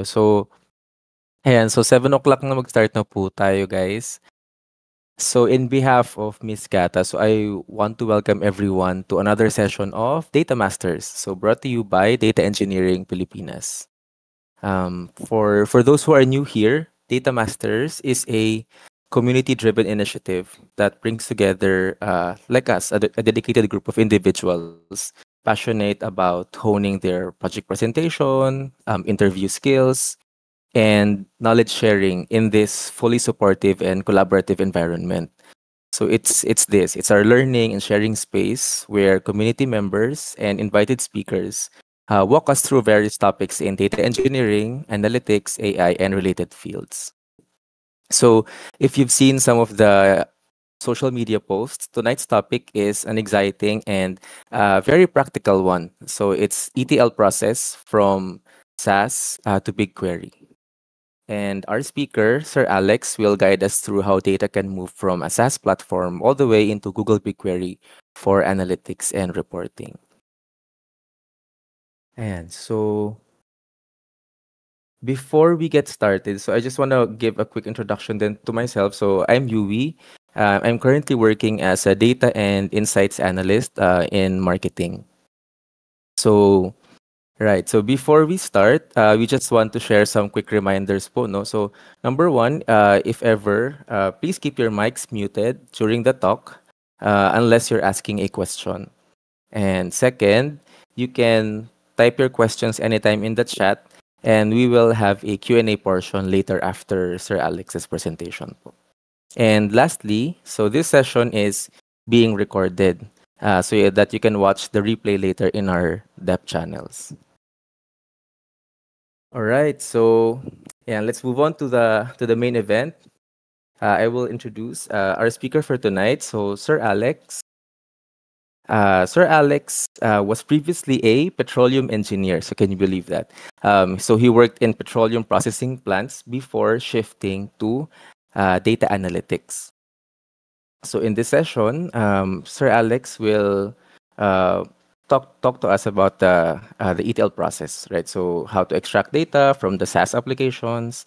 So, ayan. So, 7 o'clock na mag-start na po tayo, guys. So, in behalf of Miss Gata, so I want to welcome everyone to another session of Data Masters. So, brought to you by Data Engineering Pilipinas. For those who are new here, Data Masters is a community-driven initiative that brings together, like us, a dedicated group of individuals passionate about honing their project presentation, interview skills, and knowledge sharing in this fully supportive and collaborative environment. So it's our learning and sharing space where community members and invited speakers walk us through various topics in data engineering, analytics, AI, and related fields. So if you've seen some of the social media posts, tonight's topic is an exciting and very practical one. So it's ETL process from SAS to BigQuery. And our speaker, Sir Alex, will guide us through how data can move from a SaaS platform all the way into Google BigQuery for analytics and reporting. And so before we get started, so I just want to give a quick introduction then to myself. So I'm Yui. I'm currently working as a data and insights analyst in marketing. So right. So before we start, we just want to share some quick reminders po, no? So number one, if ever, please keep your mics muted during the talk, unless you're asking a question. And second, you can type your questions anytime in the chat, and we will have a Q&A portion later after Sir Alex's presentation po. And lastly, so this session is being recorded, that you can watch the replay later in our depth channels. All right, so yeah, let's move on to the main event. I will introduce our speaker for tonight. So, Sir Alex. Sir Alex was previously a petroleum engineer. So, can you believe that? So, he worked in petroleum processing plants before shifting to data analytics. So, in this session, Sir Alex will uh, talk to us about the ETL process, right? So how to extract data from the SaaS applications,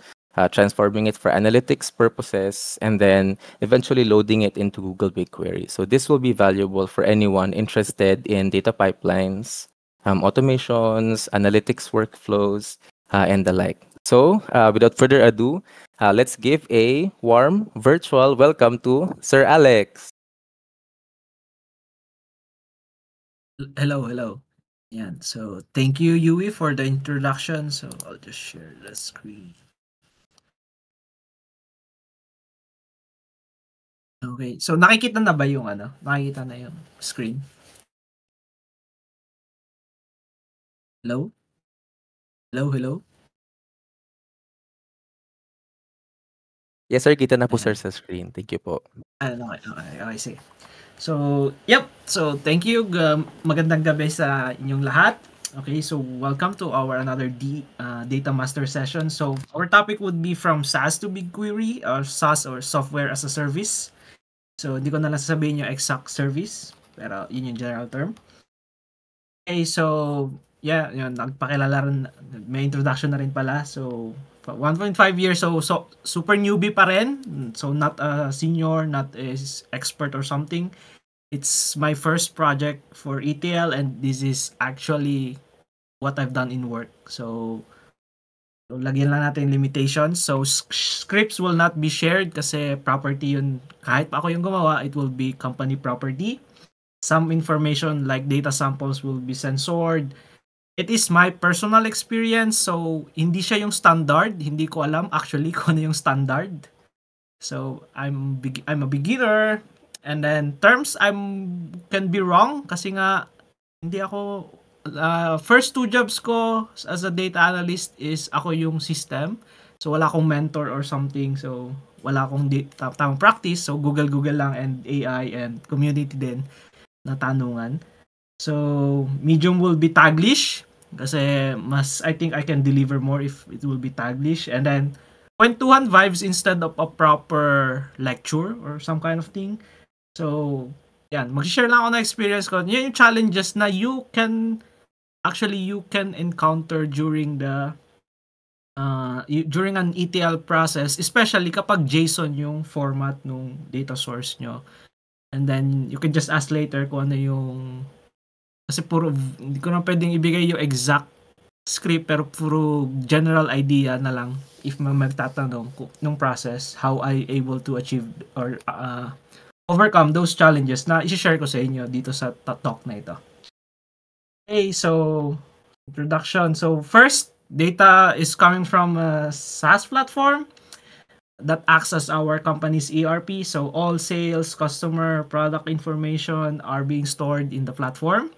transforming it for analytics purposes, and then eventually loading it into Google BigQuery. So this will be valuable for anyone interested in data pipelines, automations, analytics workflows, and the like. So without further ado, let's give a warm virtual welcome to Sir Alex. Hello. Yan. So, thank you, Yui, for the introduction. So, I'll just share the screen. Okay. So, nakikita na ba yung ano? Nakikita na yung screen? Hello? Hello? Yes, sir. Kita na po, sir, Ayan. sa screen. Thank you po. Okay, sige. So, yep. So, thank you. Magandang gabi sa inyong lahat. Okay, so welcome to our another Data Master session. So, our topic would be from SaaS to BigQuery, or SaaS or Software as a Service. So, hindi ko na lang sasabihin yung exact service, pero yun yung general term. Okay, so, yeah, yun, nagpakilala rin, may introduction na rin pala. So, 1.5 years, so super newbie pa rin. So, not a senior, not a expert or something. It's my first project for ETL, and this is actually what I've done in work. So lagyan lang natin limitations. So, scripts will not be shared kasi property yun. Kahit pa ako yung gumawa, it will be company property. Some information like data samples will be censored. It is my personal experience, so hindi siya yung standard. Hindi ko alam actually kung ano yung standard. So, I'm a beginner, and then terms can be wrong kasi nga hindi ako first two jobs ko as a data analyst is ako yung system. So, wala akong mentor or something. So, wala akong tamang practice. So, Google lang and AI and community din na tanungan. So, medium will be Taglish kasi I think I can deliver more if it will be Taglish. And then, kwentuhan vibes instead of a proper lecture or some kind of thing. So, yan. Mag-share lang ako ng experience ko. Yan yung challenges na you can encounter during the during an ETL process, especially kapag JSON yung format nung data source nyo. And then, you can just ask later kung ano yung... Kasi hindi ko na pwedeng ibigay yung exact script, pero puro general idea na lang if magtatanong nung process, how I able to achieve or overcome those challenges na isi-share ko sa inyo dito sa talk na ito. Okay, so introduction. So first, data is coming from a SaaS platform that acts as our company's ERP. So all sales, customer, product information are being stored in the platform.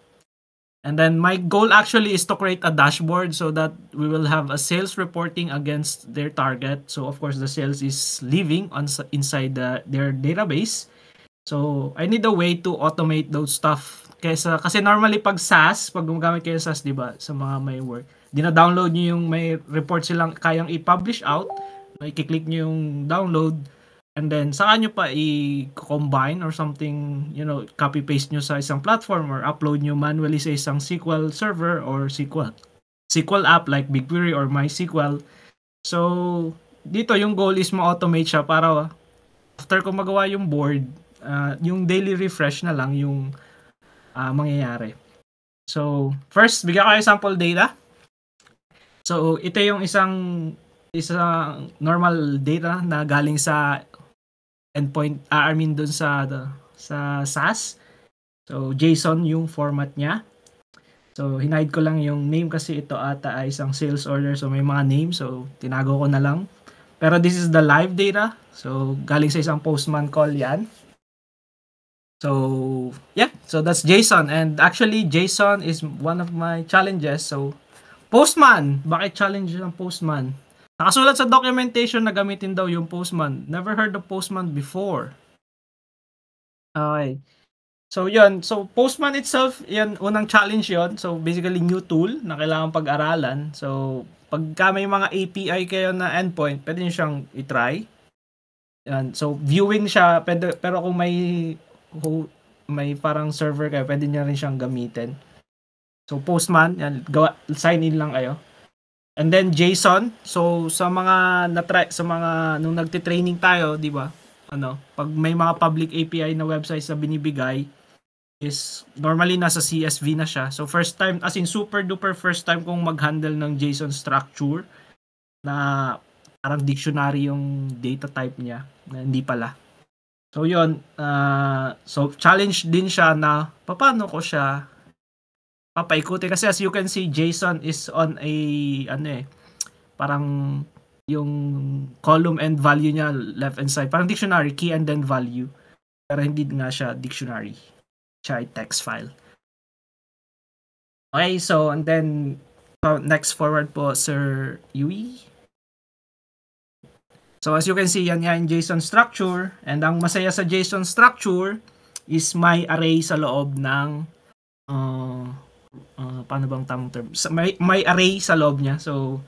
And then my goal actually is to create a dashboard so that we will have a sales reporting against their target. So of course the sales is living inside their database. So I need a way to automate those stuff. Kasi normally pag SaaS, pag gumagamit kayo SaaS, di ba, sa mga may work, dina-download nyo yung may report silang kayang i-publish out, i-click nyo yung download, and then saka nyo pa i-combine or something, copy-paste nyo sa isang platform or upload nyo manually sa isang SQL server or SQL app like BigQuery or MySQL. So, dito yung goal is ma-automate siya para after ko magawa yung board, yung daily refresh na lang yung mangyayari. So, first, bigyan ko kayo sample data. So, ito yung isang normal data na galing sa endpoint, dun sa SaaS. So, JSON yung format niya. So, hinide ko lang yung name kasi ito ata ay isang sales order. So, may mga name. So, tinago ko na lang. Pero this is the live data. So, galing sa isang Postman call yan. So, yeah. So, that's JSON. And actually, JSON is one of my challenges. So, Postman. Bakit challenge ng Postman? Nakasulat sa documentation na gamitin daw yung Postman. Never heard of Postman before. Okay. So, yun. So, Postman itself, yan, unang challenge yon. So, basically, new tool na kailangan pag-aralan. So, pagka may mga API kayo na endpoint, pwede nyo siyang i-try. Yan. So, viewing siya, pero kung may parang server kayo, pwede nyo rin siyang gamitin. So, Postman, yan, sign in lang kayo. And then JSON. So sa mga nung nagte-training tayo, 'di ba? Pag may mga public API na websites na binibigay is normally nasa CSV na siya. So first time, as in super duper first time kong mag-handle ng JSON structure na parang dictionary yung data type niya na hindi pala. So yun, so challenge din siya na paano ko siya papaikuti kasi as you can see, JSON is on a parang yung column and value niya left and side, parang dictionary, key and then value, pero hindi nga siya dictionary, siya ay text file. Okay, so and then next forward po, Sir Yui. So as you can see, yan yung JSON structure, and ang masaya sa JSON structure is may array sa loob ng paano bang tamang term? May array sa loob niya. So,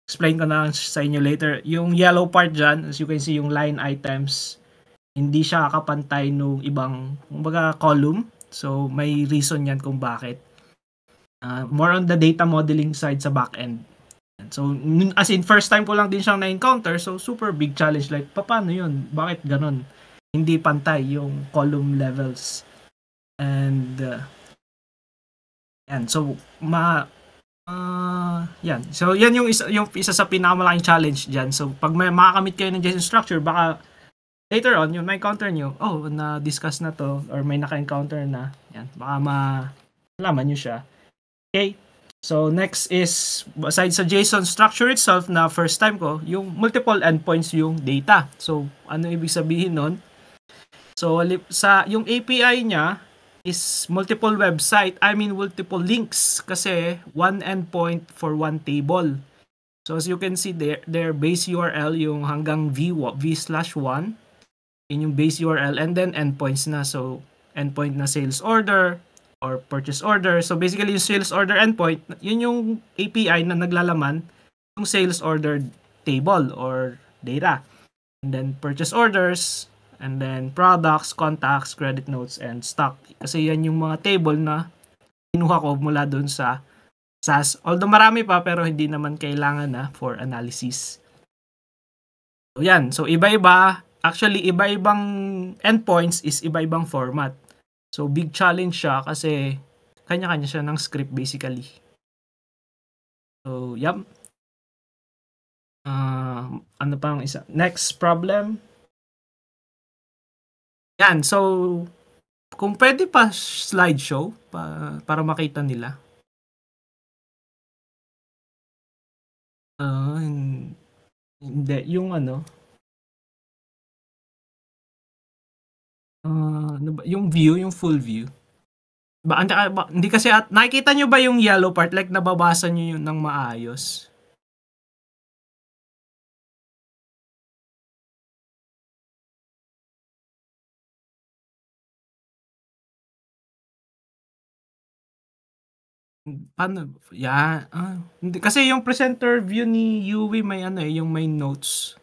explain ko na sa inyo later. Yung yellow part dyan, as you can see, yung line items, hindi siya kakapantay nung ibang, column. So, may reason yan kung bakit. More on the data modeling side sa backend. So, as in, first time ko lang din siyang na-encounter. So, super big challenge. Like, paano yun? Bakit ganon? Hindi pantay yung column levels. And, yan. So, yan. So, yan yung isa sa pinakamalaking challenge dyan. So, pag may makakamit kayo ng JSON structure, baka later on, yung na-encounter nyo, na-discuss na to, or may naka-encounter na, yan. Baka malaman nyo siya. Okay. So, next is, aside sa JSON structure itself na first time ko, yung multiple endpoints yung data. So, ano ibig sabihin nun? So, yung API niya, is multiple multiple links kasi one endpoint for one table. So as you can see there, their base URL yung hanggang v/1 in yung base URL, and then endpoints na. So endpoint na sales order or purchase order. So basically yung sales order endpoint, yun yung API na naglalaman yung sales order table or data. And then purchase orders, and then products, contacts, credit notes, and stock. Kasi yan yung mga table na kinuha ko mula dun sa SAS. Although marami pa, pero hindi naman kailangan na for analysis. So, yan. So, iba-iba. Actually, iba-ibang endpoints is iba-ibang format. So, big challenge siya kasi kanya-kanya siya ng script basically. So, yep. Ano pa ang isa? Next problem. Yan. So, kung pwede pa slideshow para makita nila. Hindi. Yung ano. Ano ba? Yung view, yung full view. Hindi kasi nakikita nyo ba yung yellow part? Like nababasa nyo yun ng maayos? Paano? Yeah. Hindi. Kasi yung presenter view ni Yui may ano yung may notes.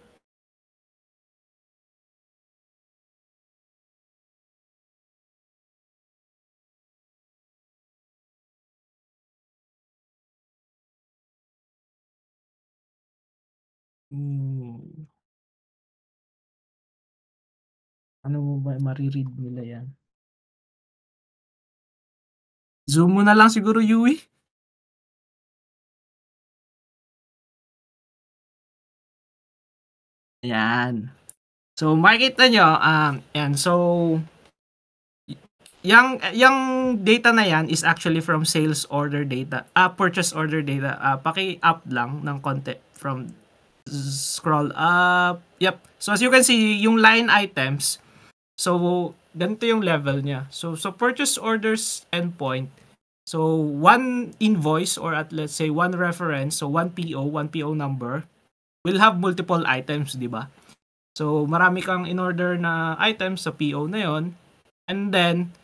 Ano mo ba mariread nila yan? Zoom mo na lang siguro, Yui. Ayan. So, makikita nyo, yan. So, yung data na yan is actually from sales order data, purchase order data. Paki-up lang ng konti from scroll up. Yep. So, as you can see, yung line items, so, ganito yung level niya. So purchase orders endpoint. So, one invoice or at let's say one reference, so one PO number will have multiple items, di ba? So, marami kang in-order na items sa PO na yon. And then,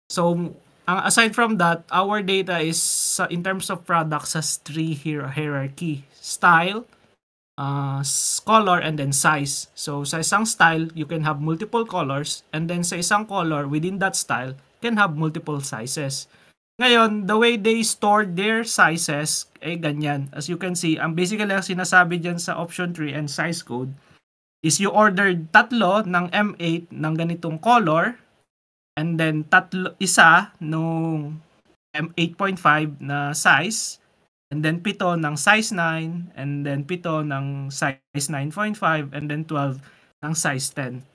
so, aside from that, our data is, in terms of products, has three hierarchy. Style, color, and then size. So, sa isang style, you can have multiple colors. And then sa isang color, within that style, can have multiple sizes. Ngayon, the way they store their sizes, ganyan. As you can see, basically ang sinasabi dyan sa option 3 and size code is you ordered tatlo ng M8 ng ganitong color and then isa nung M8.5 na size and then 7 ng size 9 and then 7 ng size 9.5 and then 12 ng size 10.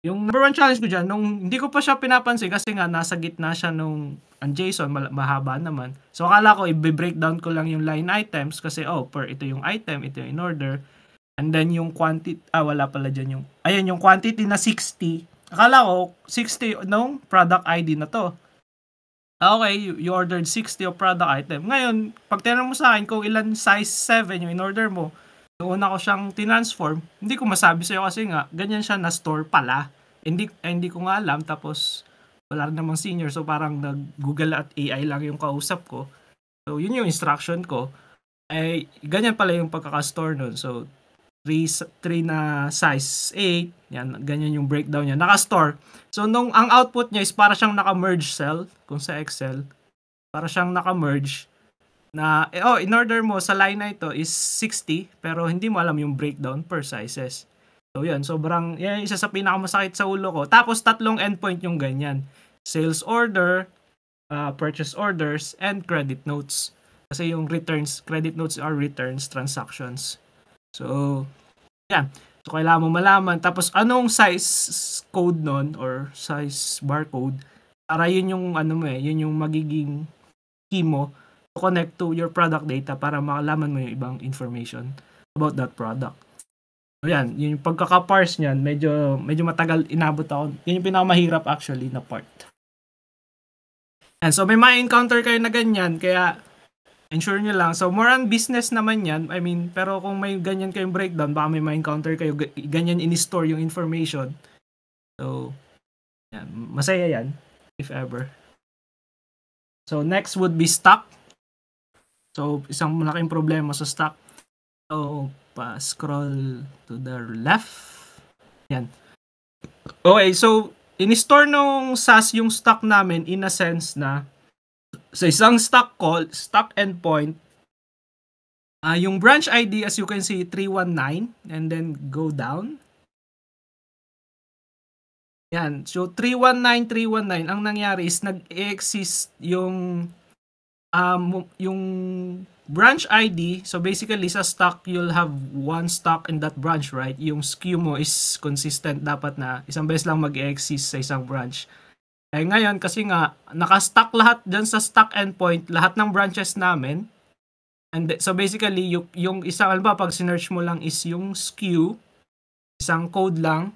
Yung number one challenge ko dyan, nung hindi ko pa siya pinapansin kasi nga nasa gitna siya nung ang JSON, mahaba naman. So akala ko i-breakdown ko lang yung line items kasi ito yung item, ito yung in order. And then yung quantity, wala pala dyan yung, ayan yung quantity na 60. Akala ko 60 nung product ID na to. Okay, you ordered 60 of product item. Ngayon, pag tinanong mo sa akin kung ilan size 7 yung in order mo, nung una ko siyang tinransform, hindi ko masabi sa'yo kasi nga, ganyan siya na store pala. Hindi ko nga alam, tapos wala rin namang senior, so parang nag-Google at AI lang yung kausap ko. So, yun yung instruction ko. Ganyan pala yung pagkaka-store nun. So, 3 na size 8, yan, ganyan yung breakdown niya. Naka-store. So, nung ang output niya is para siyang naka-merge cell, kung sa Excel, para siyang naka-merge, na, in order mo sa line na ito is 60, pero hindi mo alam yung breakdown per sizes. So, yan, yan isa sa pinakamasakit sa ulo ko. Tapos, 3 endpoint yung ganyan. Sales order, purchase orders, and credit notes. Kasi yung returns, credit notes are returns transactions. So, yan. So, kailangan mo malaman. Tapos, anong size code nun or size barcode para yun yung, yun yung magiging key mo to connect to your product data para makalaman mo yung ibang information about that product. So, yan. Yung pagkaka-parse niyan, medyo matagal inabot ako. Yun yung pinakamahirap actually na part. And so, may ma-encounter kayo na ganyan, kaya ensure nyo lang. So, more on business naman yan. I mean, pero kung may ganyan kayong breakdown, baka may ma-encounter kayo, ganyan in-store yung information. So, yan. Masaya yan, if ever. So, next would be stock. So, isang malaking problema sa stock. So, pa-scroll to the left. Yan. Okay, so, in-store nung SaaS yung stock namin in a sense na sa isang stock endpoint, yung branch ID, as you can see, 319, and then go down. Yan. So, 319, ang nangyari is nag-exist yung branch ID. So, basically, sa stock, you'll have one stock in that branch, right? Yung SKU mo is consistent. Dapat na isang beses lang mag-exist sa isang branch. Eh ngayon, kasi nga, naka-stock lahat dyan sa stock endpoint, lahat ng branches namin. And so, basically, yung isang, alam ba, pag sinearch mo lang is yung SKU, isang code lang,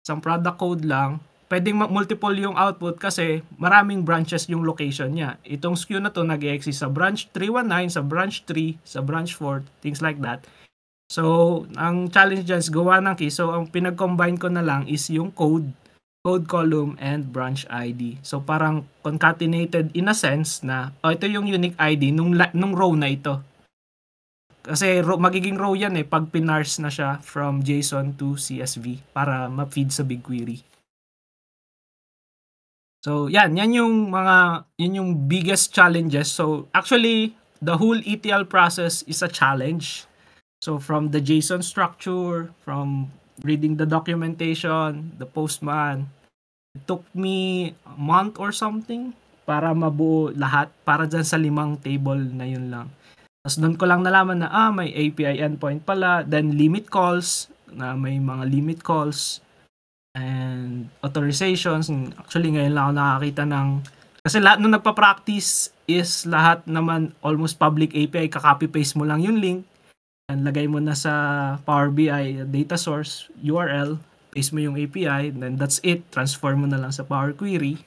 isang product code lang, pwedeng multiple yung output kasi maraming branches yung location niya. Itong SKU na to nag-exist sa branch 319, sa branch 3, sa branch 4, things like that. So, ang challenge dyan is gawa ng key. So, ang pinag-combine ko na lang is yung code column, and branch ID. So, parang concatenated in a sense na, ito yung unique ID nung row na ito. Kasi magiging row yan pag pinarse na siya from JSON to CSV para ma-feed sa BigQuery. So, yan yung biggest challenges. So, actually, the whole ETL process is a challenge. So, from the JSON structure, from reading the documentation, the Postman, it took me a month or something para mabuo lahat, para dyan sa 5 table na yun lang. Tapos doon ko lang nalaman na may API endpoint pala, then limit calls, na may mga limit calls, and authorizations. Actually, ngayon lang ako nakakita ng, kasi lahat nung nagpa-practice is lahat naman almost public API, ka-copy-paste mo lang yung link, and lagay mo na sa Power BI data source, URL, paste mo yung API, then that's it. Transform mo na lang sa Power Query.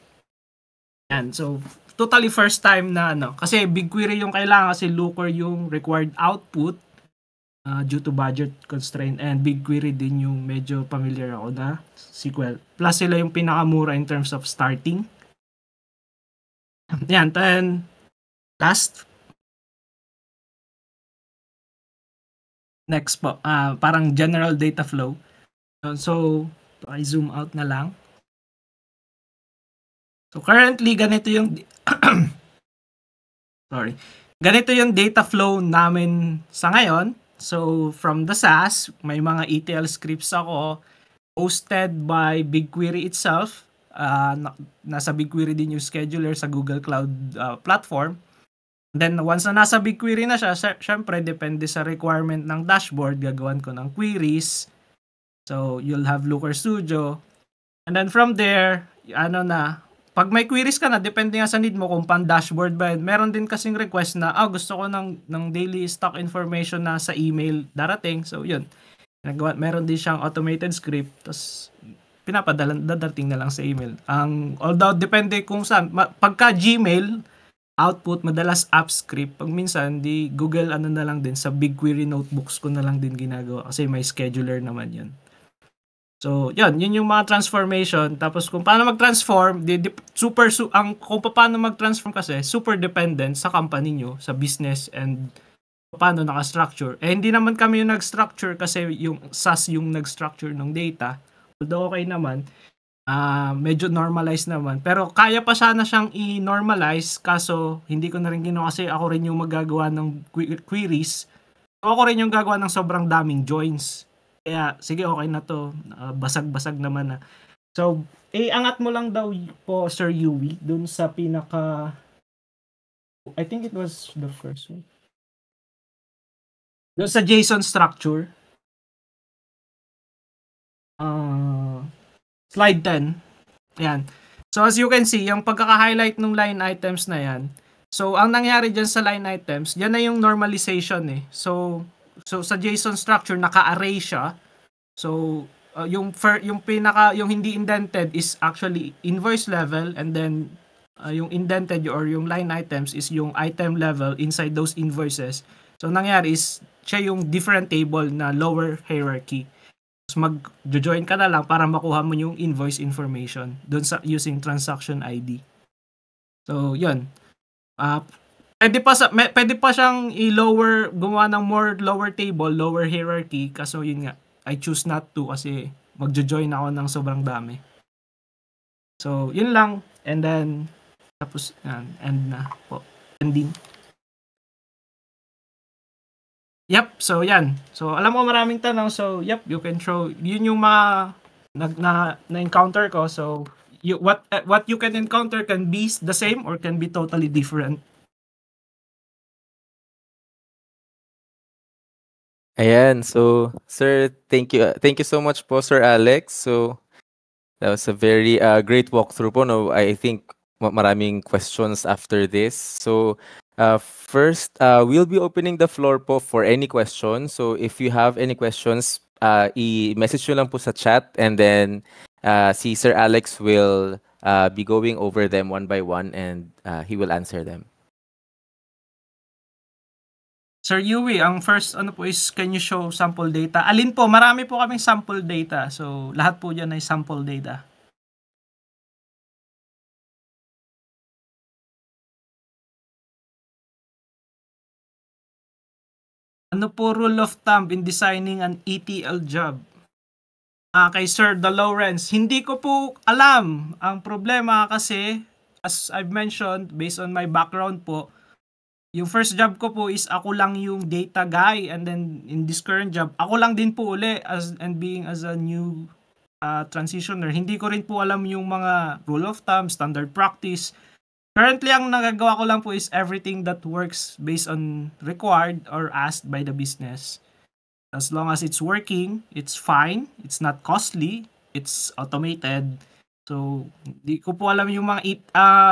And so, totally first time na kasi BigQuery yung kailangan kasi Looker yung required output due to budget constraint, and BigQuery din yung medyo familiar ako na SQL. Plus sila yung pinakamura in terms of starting. Yan, then last. Next po, parang general data flow. So, I zoom out na lang. So, currently, ganito yung ganito yung data flow namin sa ngayon. So, from the SaaS, may mga ETL scripts ako hosted by BigQuery itself. Nasa BigQuery din yung scheduler sa Google Cloud platform. Then, once na nasa BigQuery na siya, syempre, depende sa requirement ng dashboard, gagawan ko ng queries. So, you'll have Looker Studio. And then from there, pag may queries ka na, depende nga sa need mo kung pan-dashboard ba. Meron din kasing request na, gusto ko ng daily stock information na sa email darating. So, yun. Meron din siyang automated script. Tapos, dadating na lang sa email. Although, depende kung saan. Pagka Gmail, output, madalas app script. Pag minsan, di Google na lang din. Sa BigQuery notebooks ko na lang din ginagawa. Kasi may scheduler naman yun. So, yun yung mga transformation. Tapos kung paano mag-transform, kung paano mag-transform kasi, super dependent sa company nyo, sa business, and paano naka-structure. Hindi naman kami yung nag-structure kasi yung SAS yung nag-structure ng data. Although okay naman, medyo normalized naman. Pero kaya pa sana siyang i-normalize, kaso hindi ko na rin ginawa kasi ako rin yung magagawa ng queries. Ako rin yung gagawa ng sobrang daming joins. Kaya, sige, okay na to. Basag-basag naman na. So, angat mo lang daw po, Sir Yui, dun sa pinaka... I think it was the first one. Dun sa JSON structure. Slide 10. Ayan. So, as you can see, yung pagkaka-highlight ng line items na yan. So, ang nangyari dyan sa line items, yan na yung normalization So, sa JSON structure, naka-array siya. So, yung hindi indented is actually invoice level, and then yung indented or yung line items is yung item level inside those invoices. So, nangyari is siya yung different table na lower hierarchy. So, mag-join ka na lang para makuha mo yung invoice information doon sa using transaction ID. So, yun. Pwede pa siyang i-lower, gumawa ng more lower table, lower hierarchy, kaso yun nga, I choose not to kasi magjo-join ako ng sobrang dami. So, yun lang, and then tapos end na po. ending. Yep, so yan. So alam mo maraming tanong, so yep, you can throw, yun yung mga na-encounter ko. So what you can encounter can be the same or can be totally different. Ayan, so sir, thank you so much po, Sir Alex. So that was a very great walkthrough po. No, I think maraming questions after this. So first, we'll be opening the floor po for any questions. So if you have any questions, i-message nyo lang po sa chat, and then si Sir Alex will be going over them one by one, and he will answer them. Sir Yui, ang first ano po is, can you show sample data? Alin po? Marami po kaming sample data. So lahat po dyan ay sample data. Ano po rule of thumb in designing an ETL job? Kay Sir De Lawrence, hindi ko po alam. Ang problema kasi, as I've mentioned, based on my background po, yung first job ko po is ako lang yung data guy, and then in this current job, ako lang din po uli being as a new transitioner. Hindi ko rin po alam yung mga rule of thumb, standard practice. Currently, ang nagagawa ko lang po is everything that works based on required or asked by the business. As long as it's working, it's fine. It's not costly. It's automated. So, di ko po alam yung mga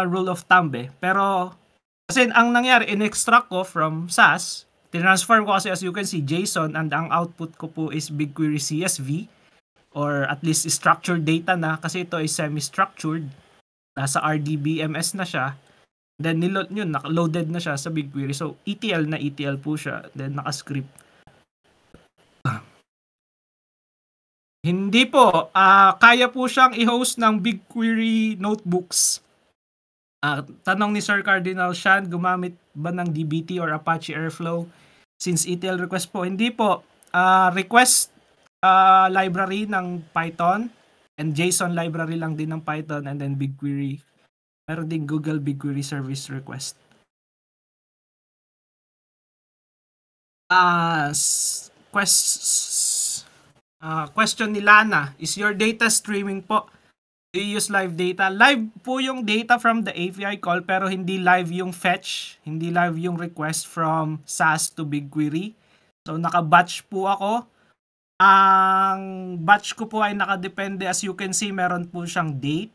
rule of thumb eh. Pero, kasi ang nangyari, in-extract ko from SAS, tinransform ko kasi, as you can see, JSON, and ang output ko po is BigQuery CSV, or at least structured data na, kasi ito is semi-structured. Nasa RDBMS na siya. Then, nilot yun, naka-loaded na siya sa BigQuery. So, ETL na ETL po siya. Then, naka-script. Hindi po. Kaya po siyang i-host ng BigQuery notebooks. Tanong ni Sir Cardinal Shan, gumamit ba ng dbt or Apache Airflow since ETL request po? Hindi po. Request library ng Python, and JSON library lang din ng Python, and then BigQuery. Meron din Google BigQuery service request. Question ni Lana, is your data streaming po? Do you use live data? Live po yung data from the API call, pero hindi live yung fetch, hindi live yung request from SAS to BigQuery. So naka-batch po ako. Ang batch ko po ay nakadepende, as you can see, meron po siyang date.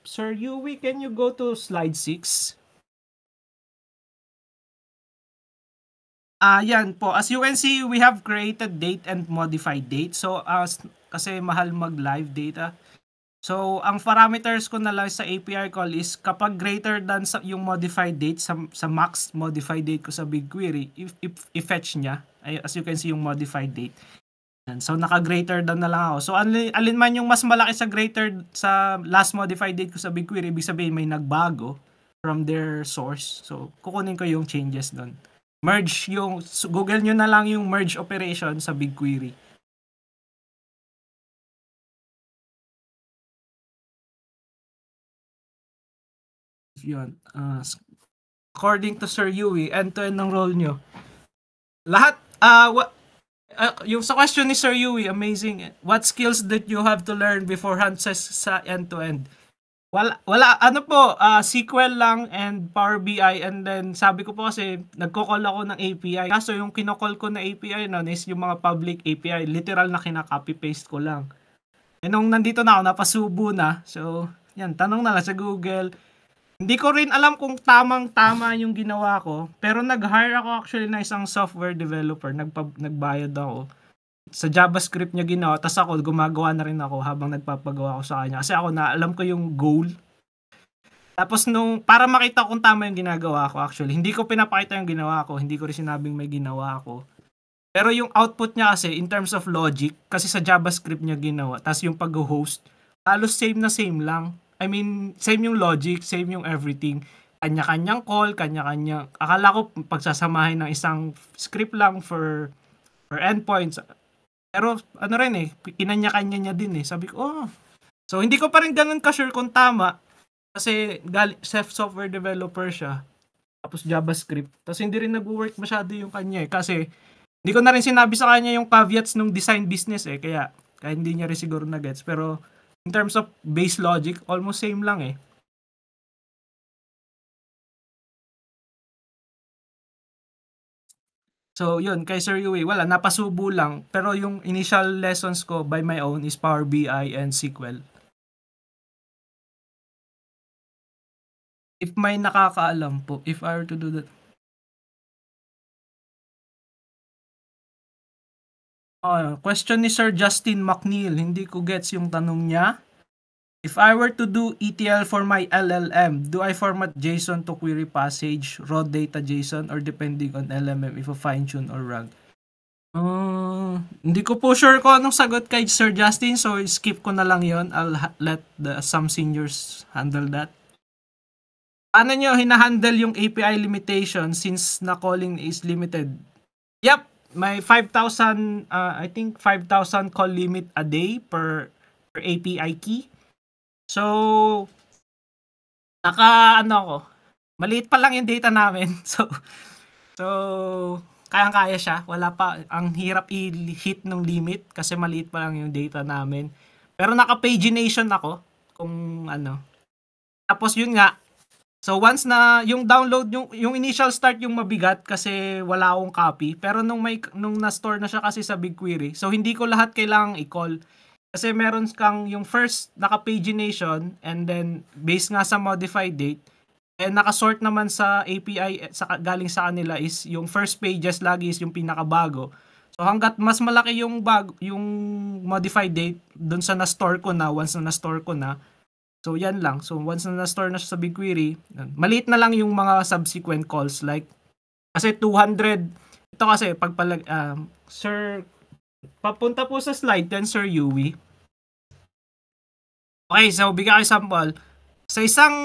Sir Yui, can you go to slide 6? Yan po. As you can see, we have created date and modified date. So, kasi mahal mag-live data. So, ang parameters ko na lang sa API call is kapag greater than yung modified date, sa max modified date ko sa BigQuery, if fetch niya, as you can see yung modified date. And so, naka-greater than na lang ako. So, alin man yung mas malaki sa last modified date ko sa BigQuery, ibig sabihin may nagbago from their source. So, kukunin ko yung changes doon. Merge yung, Google nyo na lang yung merge operation sa BigQuery. Yun. According to Sir Yui, end-to-end ng role nyo. Lahat, yung sa question ni Sir Yui, amazing. What skills did you have to learn beforehand sa end-to-end? Wala, ano po, SQL lang and Power BI, and then sabi ko po kasi nagko-call ako ng API. Kaso yung kinokall ko na API noon is yung mga public API, literal na kinaka-copy-paste ko lang. E nung nandito na ako, napasubo na. So, yan, tanong na lang sa Google. Hindi ko rin alam kung tamang-tama yung ginawa ko, pero nag-hire ako actually na isang software developer, nagbayad ako. Sa JavaScript niya ginawa, tas ako gumagawa na rin ako habang nagpapagawa ako sa kanya. Kasi ako na alam ko yung goal. Tapos para makita kung tama yung ginagawa ko actually, hindi ko pinapakita yung ginawa ko, hindi ko rin sinabing may ginawa ako. Pero yung output niya kasi, in terms of logic, kasi sa JavaScript niya ginawa, tas yung pag-host, halos same na same lang. I mean, same yung logic, same yung everything. Kanya-kanyang call, kanya-kanyang, akala ko pagsasamahin ng isang script lang for endpoints. Pero ano rin eh, kinanya-kanya niya din eh. Sabi ko, oh. So hindi ko pa rin ganun ka-sure kung tama kasi software developer siya. tapos JavaScript. Tapos hindi rin nag-work masyado yung kanya kasi hindi ko na rin sinabi sa kanya yung caveats ng design business kaya hindi niya rin siguro na-gets. Pero in terms of base logic, almost same lang eh. So, yun, kay Sir Yui, wala, napasubo lang. Pero yung initial lessons ko by my own is Power BI and SQL. If may nakakaalam po, if I were to do that. Question ni Sir Justin McNeil, hindi ko gets yung tanong niya. If I were to do ETL for my LLM, do I format JSON to query passage, raw data JSON, or depending on LMM if a fine-tune or RAG? Hindi ko po sure kung anong sagot kay Sir Justin, so skip ko na lang yon. I'll let some seniors handle that. Paano nyo hinahandle yung API limitation since na calling is limited? Yep, may 5,000, I think 5,000 call limit a day per API key. So, ano ako, maliit pa lang yung data namin. So kayang-kaya siya. Wala pa, ang hirap i-hit ng limit kasi maliit pa lang yung data namin. Pero naka-pagination ako kung ano. Tapos yun nga, so once na yung download, yung initial start yung mabigat kasi wala akong copy. Pero nung na-store na siya kasi sa BigQuery, so hindi ko lahat kailangang i-call. Kasi meron kang yung first naka-pagination and then based nga sa modified date, and nakasort naman sa API galing sa kanila is yung first pages lagi is yung pinakabago. So hangga't mas malaki yung yung modified date doon sa na-store ko na, once na na-store ko na. So yan lang. So once na na-store na siya sa BigQuery, maliit na lang yung mga subsequent calls like kasi 200 ito kasi Sir, papunta po sa slide 10, Sir Yui. Okay, so bigyan kayo sample. Sa isang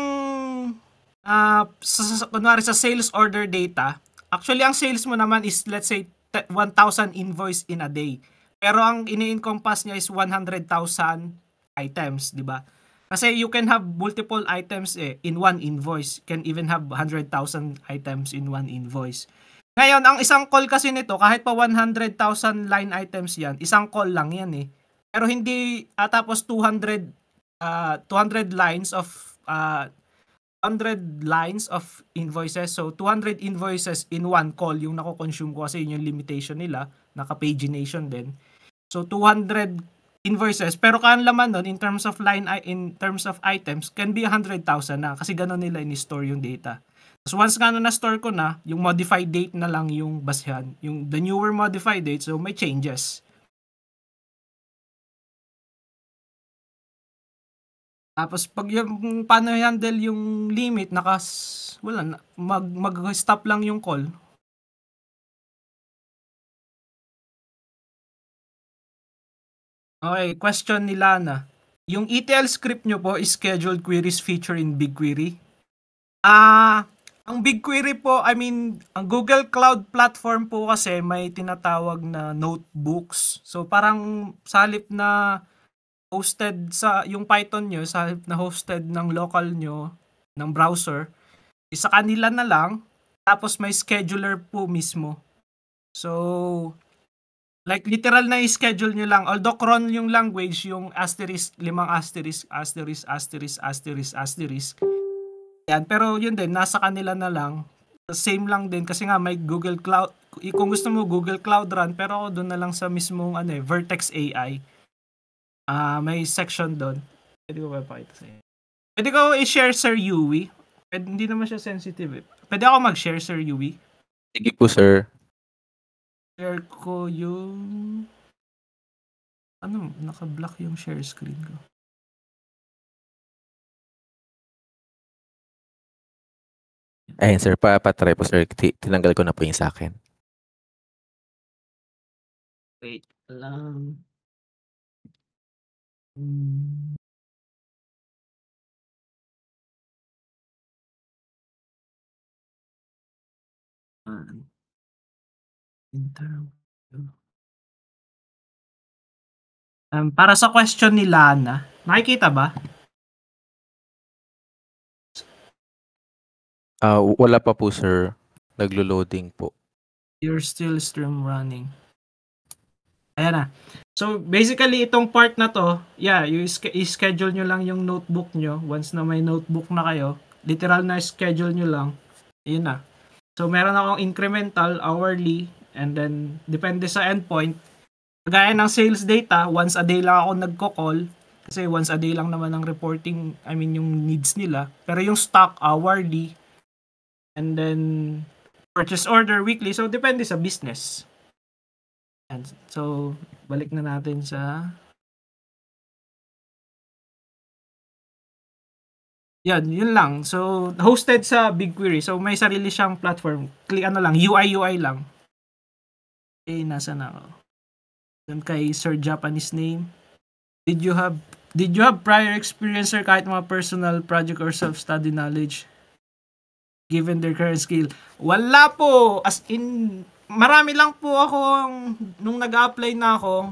kunwari sa sales order data, actually ang sales mo naman is let's say 1,000 invoice in a day. Pero ang ini-encompass niya is 100,000 items, di ba? Kasi you can have multiple items in one invoice. You can even have 100,000 items in one invoice. Ngayon, ang isang call kasi nito, kahit pa 100,000 line items yan, isang call lang yan eh. Pero hindi, tapos 200 lines of 100 lines of invoices. So, 200 invoices in one call yung nako-consume ko kasi yun yung limitation nila. Naka-pagination din. So, 200 invoices. Pero kung laman nun, in terms of items, can be 100,000 na. Kasi gano'n nila in-store yung data. So, once nga na-store ko na, yung modified date na lang yung basihan. Yung the newer modified date, so may changes. Tapos pag yung paano handle yung limit, wala na, mag-stop lang yung call. Okay, question ni Lana. Yung ETL script nyo po is scheduled queries feature in BigQuery? Ang BigQuery po, ang Google Cloud Platform po kasi may tinatawag na notebooks. So parang sa halip na hosted sa yung Python nyo, sa na hosted ng local nyo, ng browser, isa kanila na lang, tapos may scheduler po mismo. So, like literal na i-schedule nyo lang. Although cron yung language, yung asterisk, 5 asterisk, asterisk, asterisk, asterisk, asterisk. Yan, pero yun din, nasa kanila na lang. Same lang din kasi nga may Google Cloud. Kung gusto mo Google Cloud Run, pero ako doon na lang sa mismong Vertex AI. May section doon. Pwede ko ba pakita sa inyo? Pwede ko i-share Sir Yui. Hindi naman siya sensitive eh. Pwede ako mag-share Sir Yui. Sige po, sir. Share ko yung... naka-block yung share screen ko. Ayun, sir. Patry po, sir. Tinanggal ko na po yung sa akin. Wait lang. Interview. Para sa question ni Lana, nakikita ba? Wala pa po, sir. Naglo-loading po. You're still stream running. Ayan na. So, basically, itong part na to, yeah, i-schedule nyo lang yung notebook nyo. Once na may notebook na kayo, literal na schedule nyo lang, yun na. So, meron akong incremental, hourly, and then, depende sa endpoint. Kagaya ng sales data, once a day lang ako nagko-call, kasi once a day lang naman ang reporting, I mean, yung needs nila. Pero yung stock, hourly, and then, purchase order, weekly, so depende sa business. And so, balik na natin sa yun lang. So, hosted sa BigQuery. So, may sarili siyang platform. Click ano lang, UI lang. Okay, nasa na ako? Dun kay Sir Japanese name. Did you have prior experience or kahit mga personal project or self-study knowledge given their current skill? Wala po. As in, marami lang po ako nung nag-apply na ako,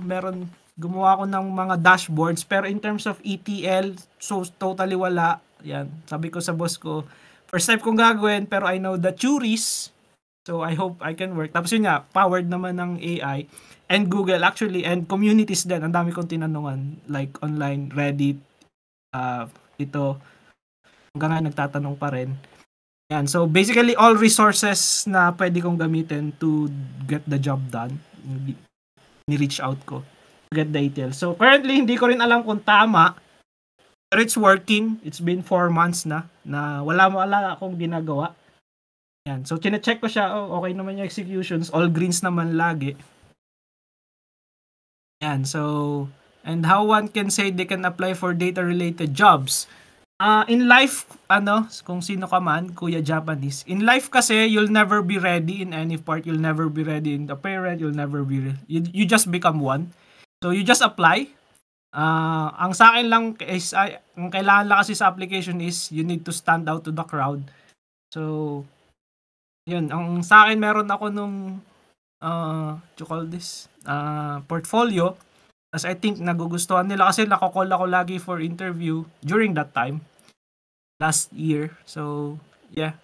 gumawa ako ng mga dashboards, pero in terms of ETL, so totally wala. Yan, sabi ko sa boss ko, first time kong gagawin, pero I know the theories, so I hope I can work. Tapos yun nga, powered naman ng AI and Google actually, and communities din. Ang dami kong tinanungan, like online, Reddit, ito, hanggang ngayon nagtatanong pa rin. Yan, so basically all resources na pwede kong gamitin to get the job done, ni-reach out ko to get details. So currently, hindi ko rin alam kung tama, pero it's working. It's been 4 months na wala akong ginagawa. Yan. So, chine-check ko siya. Oh, okay naman yung executions. All greens naman lagi. Yan. So, and how one can say they can apply for data-related jobs. In life, kung sino ka man, Kuya Japanese, in life kasi, you'll never be ready in any part. You'll never be ready in the parent. You'll never be you just become one. So, you just apply. Ang sa akin lang is, ang kailangan lang kasi sa application is you need to stand out to the crowd. So, yun. Ang sa akin, meron ako nung, what you call this, portfolio. As I think nagugustuhan nila kasi nako-call ako lagi for interview during that time. Last year. So, yeah.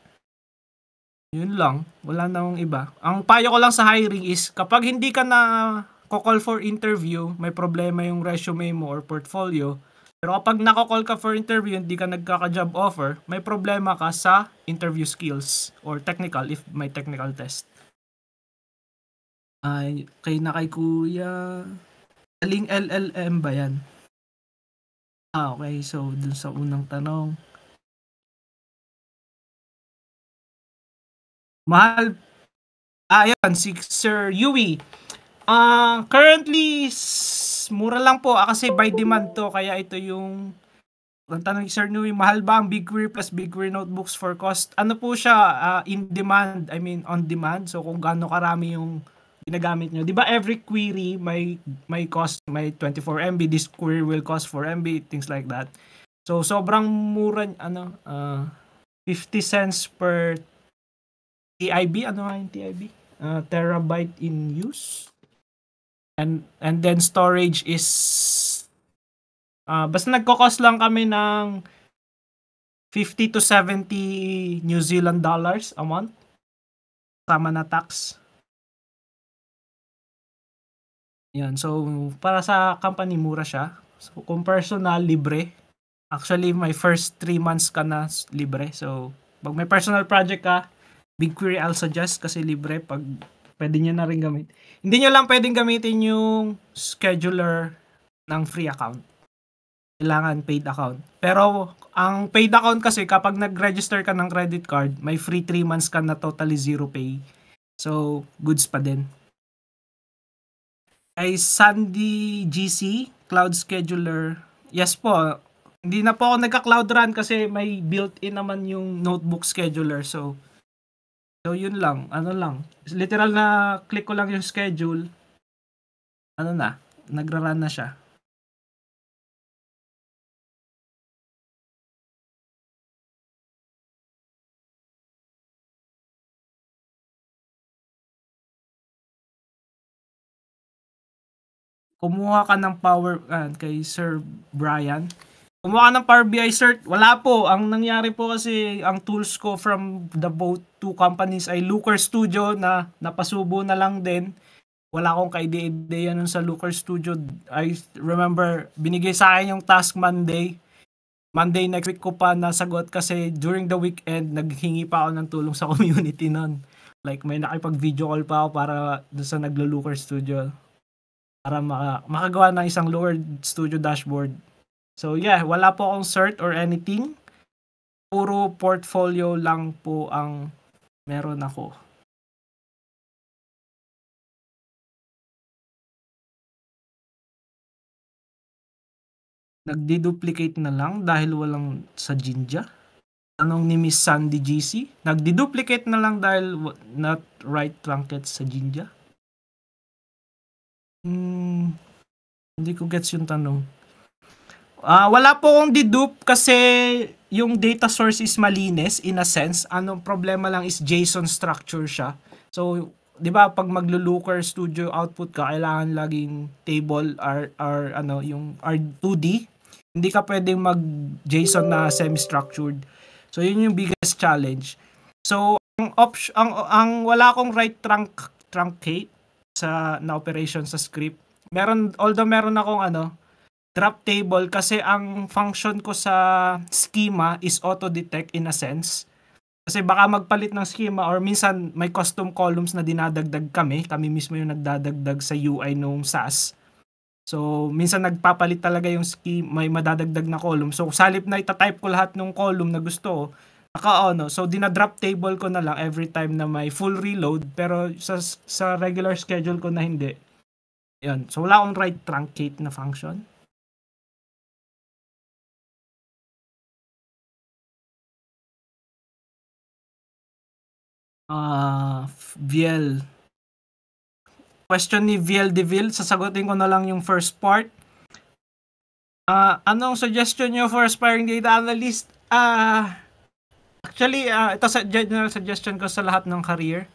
Yun lang. Wala na akong iba. Ang payo ko lang sa hiring is kapag hindi ka na call for interview, may problema yung resume mo or portfolio. Pero kapag nako-call ka for interview, hindi ka nagkaka-job offer, may problema ka sa interview skills or technical if may technical test. Ay, kay Kuya, aling LLM ba yan? Okay. So, dun sa unang tanong. Mahal. Ayan, si Sir Yui. Currently, mura lang po. Kasi by demand to. Kaya ito yung ang tanong ni Sir Yui, mahal ba ang BigQuery plus BigQuery notebooks for cost? Ano po siya? In demand, I mean on demand. So, kung gaano karami yung ginagamit nyo. Di ba every query may cost, may 24 MB, this query will cost 4 MB, things like that. So, sobrang mura, 50 cents per TIB, ano nga yung TIB? Terabyte in use. And then storage is, basta nagko-cost lang kami ng 50 to 70 New Zealand dollars a month. Sama na tax. Yan. So, para sa company, mura siya. So, kung personal, libre. Actually, my first 3 months ka na libre. So, pag may personal project ka, BigQuery I'll suggest kasi libre pag pwede nyo na rin gamit. Hindi nyo lang pwedeng gamitin yung scheduler ng free account. Kailangan paid account. Pero, ang paid account kasi kapag nag-register ka ng credit card, may free 3 months ka na totally zero pay. So, goods pa din. Ay Sandy GC, Cloud Scheduler. Yes po. Hindi na po ako nagka-cloud run kasi may built-in naman yung notebook scheduler. So yun lang. Ano lang. Literal na click ko lang yung schedule. Ano na. Nagra-run na siya. Kumuha ka ng power kay Sir Brian. Kumuha ng Power BI cert, wala po. Ang nangyari po kasi, ang tools ko from the both two companies ay Looker Studio na napasubo na lang din. Wala akong ka-idea nun sa Looker Studio. I remember, binigay sa akin yung task Monday. Monday next week ko pa nasagot kasi during the weekend, naghingi pa ako ng tulong sa community nun. Like, may nakipag-video call pa ako para doon sa naglo-Looker Studio. Para makagawa ng isang Looker Studio dashboard. So yeah, wala po akong cert or anything. Puro portfolio lang po ang meron ako. Nagdi-duplicate na lang dahil walang sa Jinja. Tanong ni Miss Sandy GC. Nagdi-duplicate na lang dahil not right trunket sa Jinja. Hindi ko gets yung tanong. Wala po akong dedupe kasi yung data source is malinis in a sense. Anong problema lang is JSON structure siya. So, 'di ba pag maglo-Looker Studio output ka, kailangan laging table or ano, yung R2D. Hindi ka pwedeng mag-JSON na semi-structured. So, yun yung biggest challenge. So, ang wala akong right truncate na operation sa script. Although meron akong drop table kasi ang function ko sa schema is auto-detect in a sense. Kasi baka magpalit ng schema or minsan may custom columns na dinadagdag kami. Kami mismo yung nagdadagdag sa UI nung SAS. So, minsan nagpapalit talaga yung schema, may madadagdag na column. So, salip na itatype ko lahat ng column na gusto ko, so dinadrop table ko na lang every time na may full reload. Pero sa regular schedule ko na hindi. Yan. So, wala akong right truncate na function. Viel. Question ni Viel Deville. Sasagutin ko na lang yung first part. Anong suggestion nyo for aspiring data analyst? Actually, ito sa general suggestion ko sa lahat ng career.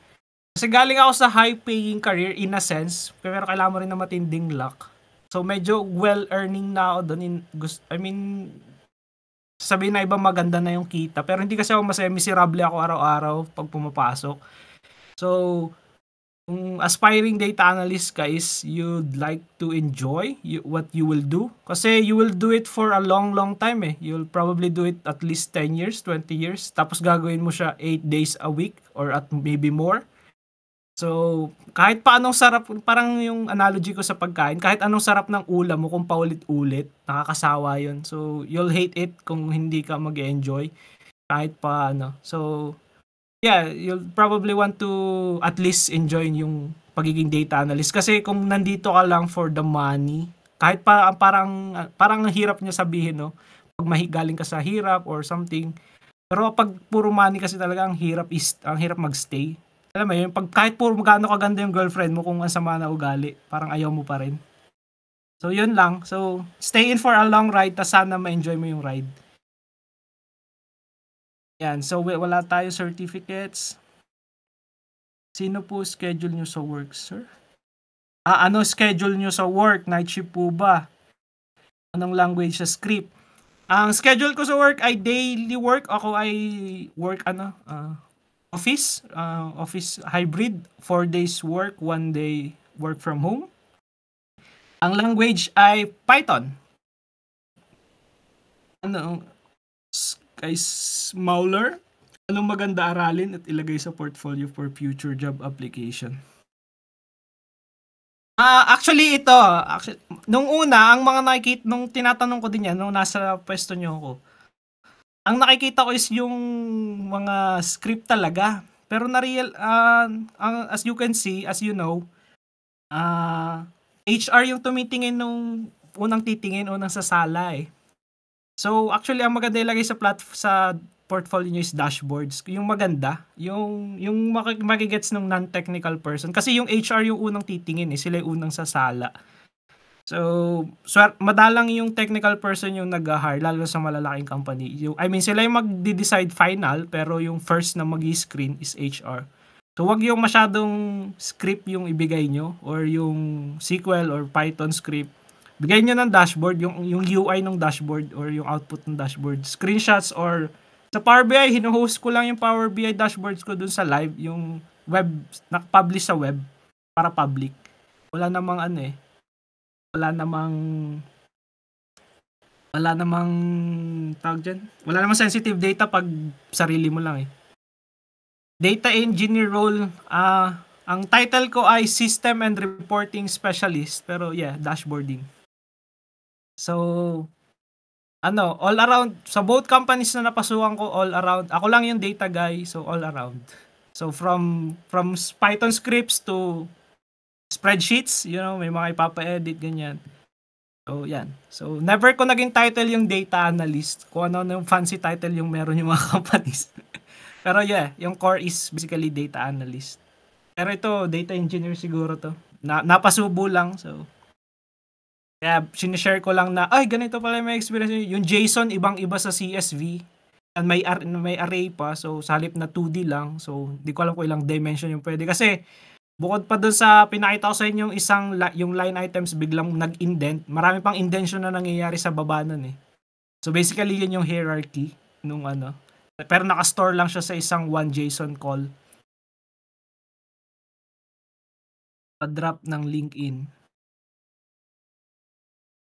Kasi galing ako sa high-paying career in a sense, pero kailangan mo rin na matinding luck. So, medyo well-earning na ako doon. Sabihin na iba maganda na yung kita, pero hindi kasi ako masaya, miserable ako araw-araw pag pumapasok. So, kung aspiring data analyst ka is you'd like to enjoy what you will do. Kasi you will do it for a long time eh. You'll probably do it at least 10 years, 20 years. Tapos gagawin mo siya 8 days a week or at maybe more. So, kahit pa anong sarap, parang yung analogy ko sa pagkain, kahit anong sarap ng ulam mo kung paulit-ulit, nakakasawa yun. So, you'll hate it kung hindi ka mag-enjoy kahit pa So, yeah, you'll probably want to at least enjoy yung pagiging data analyst. Kasi kung nandito ka lang for the money, kahit pa parang hirap niya sabihin, no? Pag galing ka sa hirap or something. Pero pag puro money kasi talaga, ang hirap magstay. Alam mo yun, kahit puro magkano kaganda yung girlfriend mo, kung ang sama na ugali, parang ayaw mo pa rin. So, yun lang. So, stay in for a long ride, tas sana ma-enjoy mo yung ride. Yan. So, wala tayo certificates. Sino po schedule nyo sa work, sir? Ano schedule nyo sa work? Night shift po ba? Anong language sa script? Ang schedule ko sa work ay daily work. Ako ay work, office hybrid, 4 days work, 1 day work from home. Ang language ay Python. Kay Mauler, anong maganda aralin at ilagay sa portfolio for future job application? Actually nung una, ang mga nakikita, nung tinatanong ko din yan, nung nasa pwesto nyo ako, ang nakikita ko is yung mga script talaga. Pero as you can see, as you know, HR yung tumitingin nung unang sa sala eh. So, actually, ang maganda ilagay sa portfolio nyo is dashboards. Yung maganda, yung magigets ng non-technical person. Kasi yung HR yung unang titingin eh. Sila yung unang sa sala. So madalang yung technical person yung nag-hire, lalo sa malalaking company. Sila yung mag-decide final, pero yung first na mag-screen is HR. So, wag yung masyadong script yung ibigay nyo or yung SQL or Python script. Bigay nyo ng dashboard, yung UI ng dashboard or yung output ng dashboard. Screenshots or sa Power BI, hinuhost ko lang yung Power BI dashboards ko dun sa live, yung web, nakapublish sa web para public. Wala namang wala namang tawag dyan. Wala namang sensitive data pag sarili mo lang Data engineer role, ang title ko ay System and Reporting Specialist, pero dashboarding. So, all around, sa both companies na napasukan ko, all around, ako lang yung data guy, so all around. So, from Python scripts to spreadsheets, may mga ipapa-edit, ganyan. So, yan. So, never ko naging title yung data analyst. Kung ano yung fancy title yung meron yung mga companies. Pero yung core is basically data analyst. Pero ito, data engineer siguro to. Napasubo lang, so kaya sinishare ko lang na, ay, ganito pala yung experience. Yung JSON, ibang-iba sa CSV. And may array pa. So, sa halip na 2D lang. So, di ko alam kung ilang dimension yung pwede. Kasi, bukod pa dun sa pinakita ko sa inyo yung line items biglang nag-indent. Marami pang indentation na nangyayari sa baba nun So, basically, yun yung hierarchy nung Pero naka-store lang siya sa isang one JSON call. Pa-drop ng link in.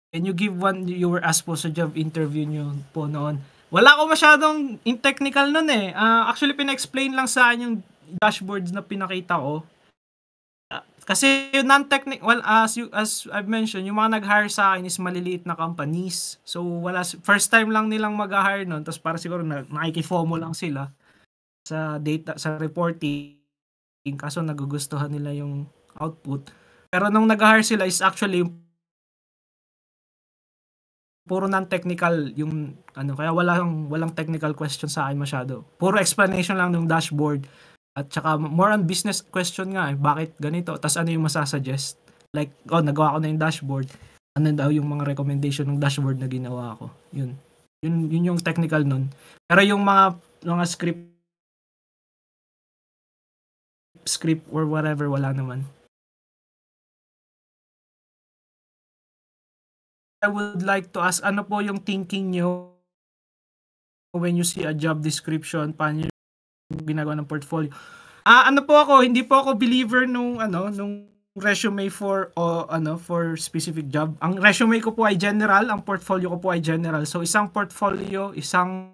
Can you give one you were asked po sa job interview nyo po noon? Wala ko masyadong technical nun actually, pina-explain lang sa akin yung dashboards na pinakita ko. Kasi yung non-technical, well, as I've mentioned, yung mga nag-hire sa akin is maliliit na companies. So, first time lang nilang mag-hire nun. Tapos para siguro nakikifomo lang sila sa data, sa reporting. Kaso nagugustuhan nila yung output. Pero nung nag-hire sila is actually puro non-technical yung kaya walang technical question sa akin masyado. Puro explanation lang ng dashboard at saka more on business question nga bakit ganito, tas ano yung masasuggest. Like, nagawa ko na yung dashboard. Ano daw yung mga recommendation ng dashboard na ginawa ko. Yun yung technical nun. Pero yung mga script or whatever, wala naman. I would like to ask, ano po yung thinking nyo when you see a job description, paano yung ginagawa ng portfolio? Hindi po ako believer nung resume for specific job. Ang resume ko po ay general, ang portfolio ko po ay general. So isang portfolio, isang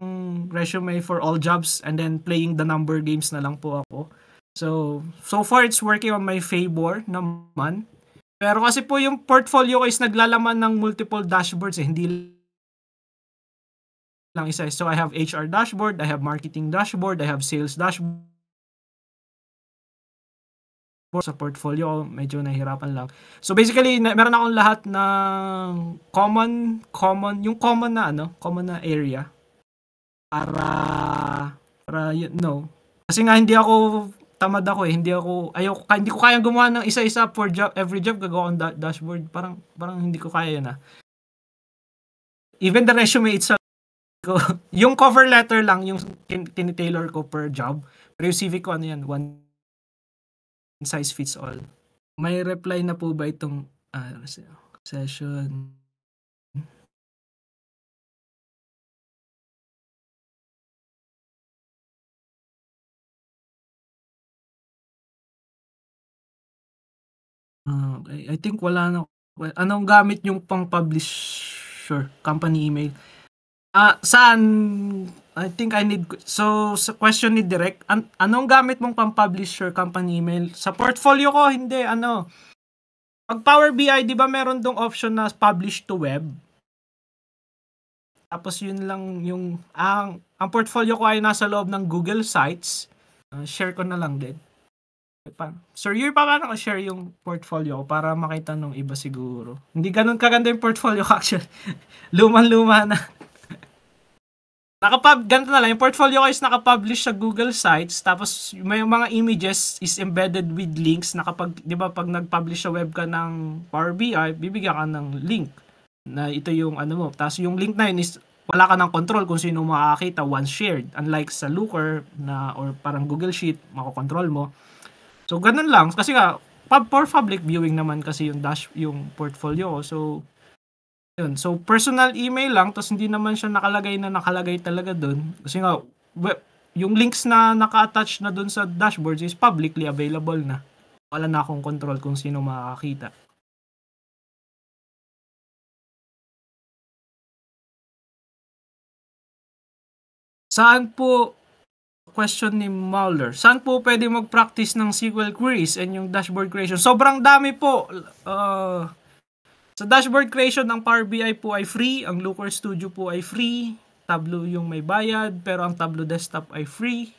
resume for all jobs, and then playing the number games na lang po ako. So far it's working on my favor naman. Pero kasi po yung portfolio ko is naglalaman ng multiple dashboards hindi lang isa. So I have HR dashboard, I have marketing dashboard, I have sales dashboard. Sa portfolio, medyo nahihirapan lang. So basically, meron akong lahat ng common na area para kasi nga hindi ako tamad ako hindi ko kayang gumawa ng isa-isa for job, every job gagawa akong dashboard, parang hindi ko kaya yun Even the resume itself, yung cover letter lang yung tinitailor ko per job, pero yung CV ko one size fits all. May reply na po ba itong session? Okay. I think wala na. Anong gamit yung pang-publisher? Company email? Saan? I think I need... So, sa question ni Direk, anong gamit mong pang-publisher company email? Sa portfolio ko, hindi. Pag Power BI, di ba meron dong option na publish to web? Tapos yun lang yung... Ang portfolio ko ay nasa loob ng Google Sites. Share ko na lang din. Sir, paano ko share yung portfolio ko para makita nung iba siguro? Hindi ganun kaganda yung portfolio ko actually. Luma na. Ganito na lang, yung portfolio ko is nakapublish sa Google Sites, tapos may mga images is embedded with links na kapag, di ba, pag nag-publish sa web ka ng Power BI, bibigyan ka ng link na ito yung mo. Tapos yung link na yun is wala ka ng control kung sino makakita once shared. Unlike sa Looker or parang Google Sheet, makokontrol mo. So, ganun lang. Kasi nga, for public viewing naman kasi yung portfolio ko. So, Yun. So, personal email lang, tapos hindi naman siya nakalagay talaga dun. Kasi nga, yung links na naka-attach na dun sa dashboards is publicly available na. Wala na akong control kung sino makakakita. Saan po, question ni Mauler, saan po pwede mag-practice ng SQL queries and yung dashboard creation? Sobrang dami po. Sa dashboard creation, ang Power BI po ay free, ang Looker Studio po ay free, Tableau yung may bayad, pero ang Tableau Desktop ay free.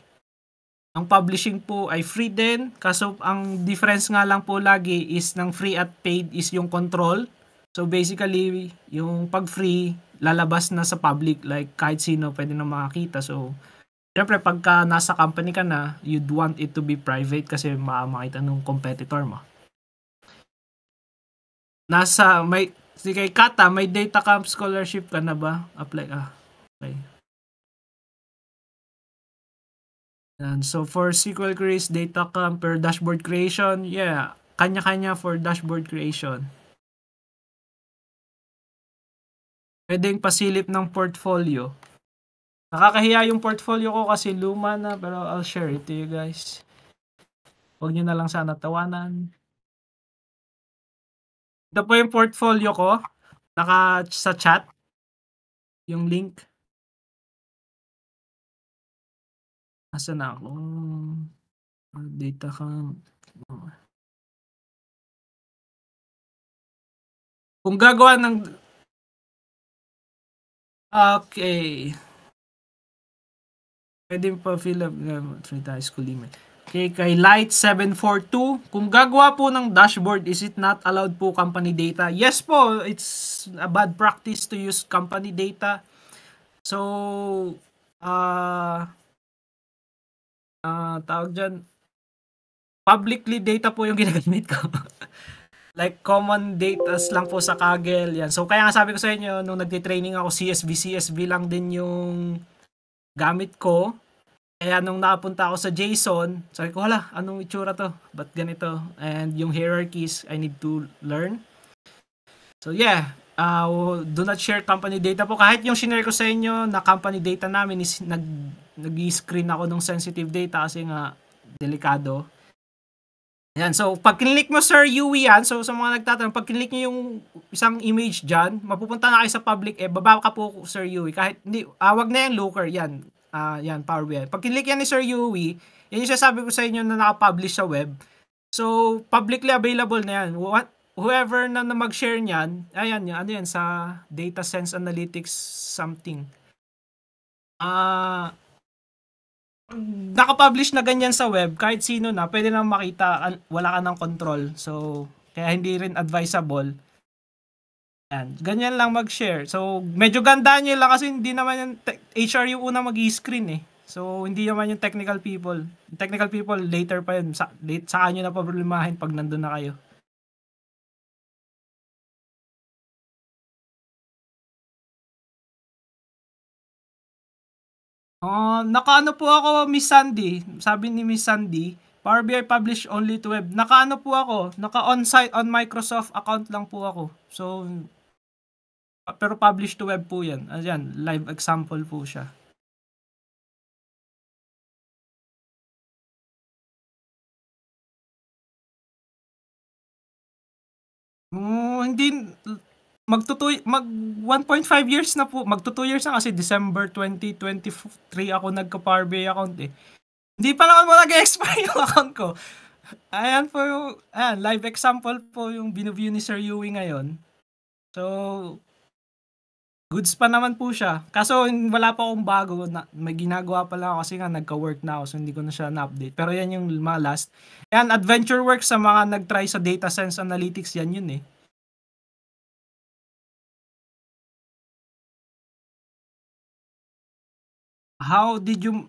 Ang publishing po ay free din, kaso ang difference nga lang po lagi is ng free at paid is yung control. So basically, yung pag free, lalabas na sa public, like kahit sino pwede na makakita. So, syempre pagka nasa company ka na, you'd want it to be private kasi makita ng competitor mo. Si kay Kata, may data camp scholarship ka na ba? Apply, okay. And so for SQL queries, data camp per dashboard creation, yeah, kanya-kanya for dashboard creation. Pwedeng pasilip ng portfolio. Nakakahiya yung portfolio ko kasi luma na, pero I'll share it to you guys. Huwag nyo na lang sana tawanan. Ito po yung portfolio ko. Sa chat. Yung link. Asa na ako? Data camp. Kung gagawa ng... Okay. Pwede pa fill up high school email. Okay, kay Light742, kung gagawa po ng dashboard, is it not allowed po company data? Yes po, it's a bad practice to use company data. So, tawag dyan, publicly data po yung ginagamit ko. Like common data lang po sa Kaggle. Yan. So, kaya nga sabi ko sa inyo, nung nagtitraining ako, CSV lang din yung gamit ko. Kaya nung nakapunta ako sa JSON, sabi ko, hala, anong itsura to? Ba't ganito? And yung hierarchies, I need to learn. So yeah, do not share company data po. Kahit yung shinare ko sa inyo na company data namin is nag-screen ako ng sensitive data kasi nga delikado. Yan, so pag kinlik mo Sir Yui yan, so sa mga nagtatanong, pag kinlik nyo yung isang image dyan, mapupunta na kayo sa public, baba ka po Sir Yui. Kahit hindi, wag na yung Looker, yan. Yan, Power BI. Pag kinlik yan ni Sir Yui, yan yung sasabi ko sa inyo na nakapublish sa web. So, publicly available na yan. Whoever na mag-share niyan, ayan, ano yan, sa Data Sense Analytics something. Nakapublish na ganyan sa web, kahit sino na, pwede na makita, wala ka ng control. So, kaya hindi rin advisable. Yan. Ganyan lang mag-share. So, medyo ganda nyo lang kasi hindi naman yung HR yung unang mag-i-screen eh. So, hindi naman yung technical people. Yung technical people, later pa yun. Saka nyo na problemahin pag nandun na kayo. Nakaano po ako, Miss Sandy. Sabi ni Miss Sandy, Power BI publish only to web. Nakaano po ako, naka-on-site on Microsoft account lang po ako. So, pero publish to web po yan. Ayan, live example po siya. Hindi, mag 1.5 years na po. Magto 2 years na kasi December 2023 ako nagka-Power BI account eh. Hindi pa naman mo nag-expire yung account ko. Ayan po yung, live example po yung binuview ni Sir Yui ngayon. So, goods pa naman po siya. Kaso wala pa akong bago. May ginagawa pa lang ako kasi nga nagka-work na ako so hindi ko na siya na-update. Pero yan yung mga last. Yan, Adventure Works sa mga nag-try sa Data Science Analytics, yan yun eh. How did you,